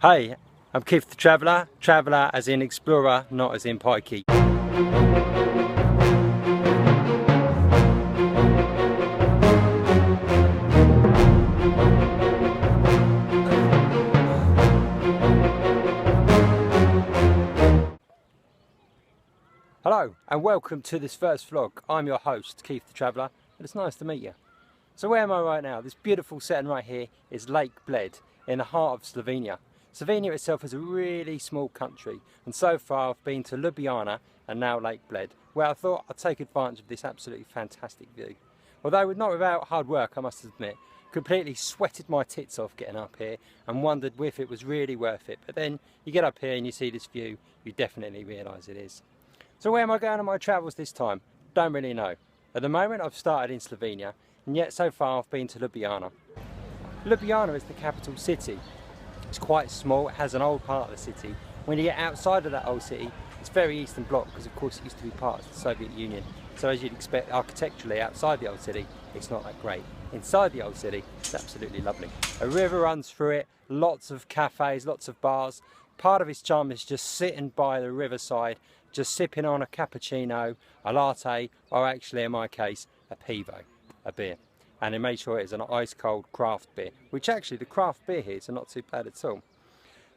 Hey, I'm Keith the Traveller. Traveller as in explorer, not as in pikey. Hello and welcome to this first vlog. I'm your host, Keith the Traveller, and it's nice to meet you. So where am I right now? This beautiful setting right here is Lake Bled in the heart of Slovenia. Slovenia itself is a really small country, and so far I've been to Ljubljana and now Lake Bled, where I thought I'd take advantage of this absolutely fantastic view. Although not without hard work, I must admit, completely sweated my tits off getting up here and wondered if it was really worth it. But then you get up here and you see this view, you definitely realise it is. So where am I going on my travels this time? Don't really know. At the moment I've started in Slovenia, and yet so far I've been to Ljubljana. Ljubljana is the capital city. It's quite small, it has an old part of the city. When you get outside of that old city, it's very Eastern Bloc, because of course it used to be part of the Soviet Union. So as you'd expect, architecturally outside the old city, it's not that great. Inside the old city, it's absolutely lovely. A river runs through it, lots of cafes, lots of bars. Part of its charm is just sitting by the riverside, just sipping on a cappuccino, a latte, or actually in my case, a pivo, a beer. And they made sure it's an ice cold craft beer, which actually the craft beer here is not too bad at all.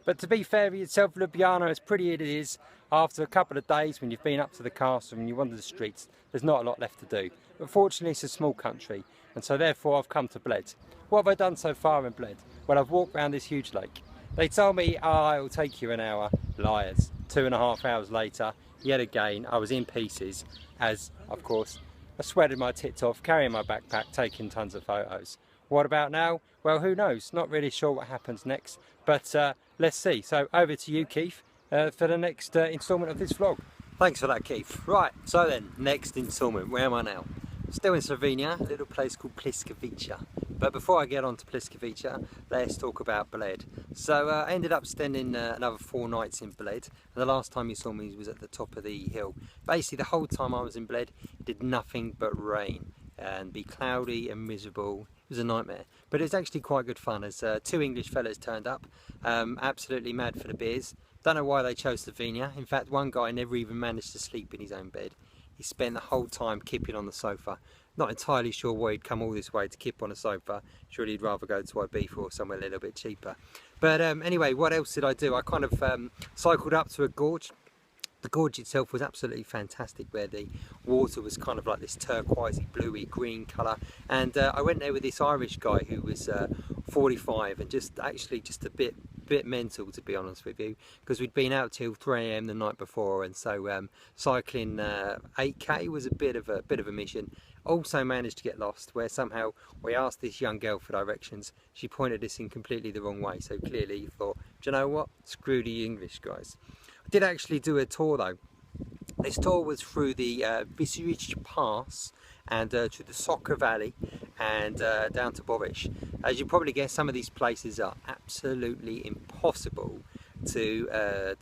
But to be fair with yourself, Ljubljana, as pretty as it is, after a couple of days when you've been up to the castle and you wander the streets, there's not a lot left to do. But fortunately it's a small country, and so therefore I've come to Bled. What have I done so far in Bled? Well, I've walked around this huge lake. They told me, it'll take you an hour. Liars. 2.5 hours later, yet again, I was in pieces as, of course, I sweated my tits off, carrying my backpack, taking tons of photos. What about now? Well, who knows? Not really sure what happens next, but let's see. So over to you, Keith, for the next instalment of this vlog. Thanks for that, Keith. Right, so then, next instalment. Where am I now? Still in Slovenia, a little place called Pliskavica. But before I get on to Pliskavica, let's talk about Bled. So I ended up spending another 4 nights in Bled, and the last time you saw me was at the top of the hill. Basically the whole time I was in Bled, it did nothing but rain and be cloudy and miserable. It was a nightmare, but it was actually quite good fun as 2 English fellas turned up, absolutely mad for the beers. Don't know why they chose Slovenia. In fact, one guy never even managed to sleep in his own bed. He spent the whole time kipping on the sofa. Not entirely sure why he'd come all this way to kip on a sofa. Surely he'd rather go to Ibiza or somewhere a little bit cheaper. But anyway, what else did I do? I kind of cycled up to a gorge. The gorge itself was absolutely fantastic, where the water was kind of like this turquoisey, bluey, green colour. And I went there with this Irish guy who was 45 and just a bit mental, to be honest with you, because we'd been out till 3 AM the night before, and so cycling 8k was a bit of a mission. Also managed to get lost, where somehow we asked this young girl for directions. She pointed us in completely the wrong way, so clearly you thought, do you know what, screw the English guys. I did actually do a tour though. This tour was through the Visiric Pass and through the Soccer Valley and down to Bovish. As you probably guess, some of these places are absolutely impossible to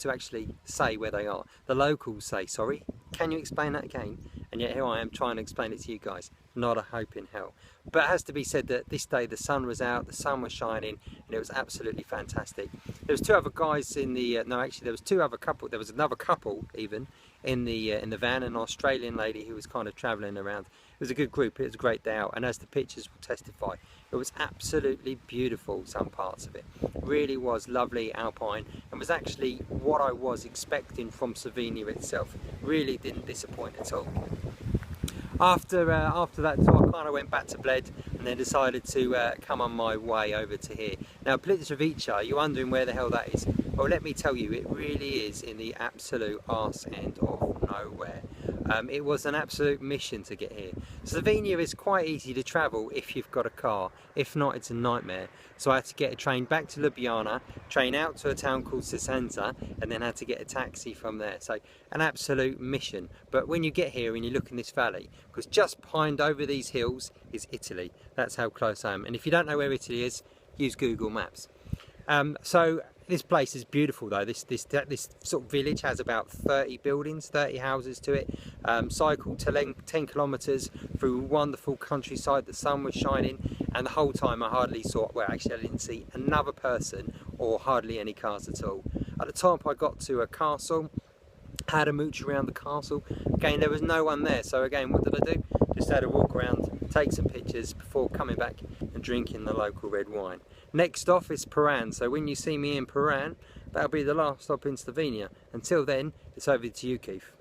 actually say where they are. The locals say, sorry, can you explain that again? And yet here I am trying to explain it to you guys. Not a hope in hell. But it has to be said that this day the sun was out, the sun was shining, and it was absolutely fantastic. There was 2 other guys in the no, actually there was 2 other couple. There was another couple even in the van, an Australian lady who was kind of travelling around. It was a good group. It was a great day out, and as the pictures will testify, it was absolutely beautiful. Some parts of it really was lovely, alpine, and was actually what I was expecting from Slovenia itself. Really didn't disappoint at all. After that tour, I kind of went back to Bled and then decided to come on my way over to here. Now, Pliskavica, you're wondering where the hell that is. Well, let me tell you, it really is in the absolute arse end of nowhere. It was an absolute mission to get here. Slovenia is quite easy to travel if you've got a car. If not, it's a nightmare. So I had to get a train back to Ljubljana, train out to a town called Sesenta, and then had to get a taxi from there. So an absolute mission. But when you get here and you look in this valley, because just behind over these hills is Italy. That's how close I am. And if you don't know where Italy is, use Google Maps. So This place is beautiful though. This sort of village has about 30 buildings, 30 houses to it. Cycled 10 kilometres through wonderful countryside. The sun was shining, and the whole time I hardly saw, well actually I didn't see another person or hardly any cars at all. At the top I got to a castle, had a mooch around the castle. Again, there was no one there, so again, what did I do? Just had a walk around, take some pictures before coming back and drinking the local red wine. Next off is Piran, so when you see me in Piran, that'll be the last stop in Slovenia. Until then, it's over to you, Keith.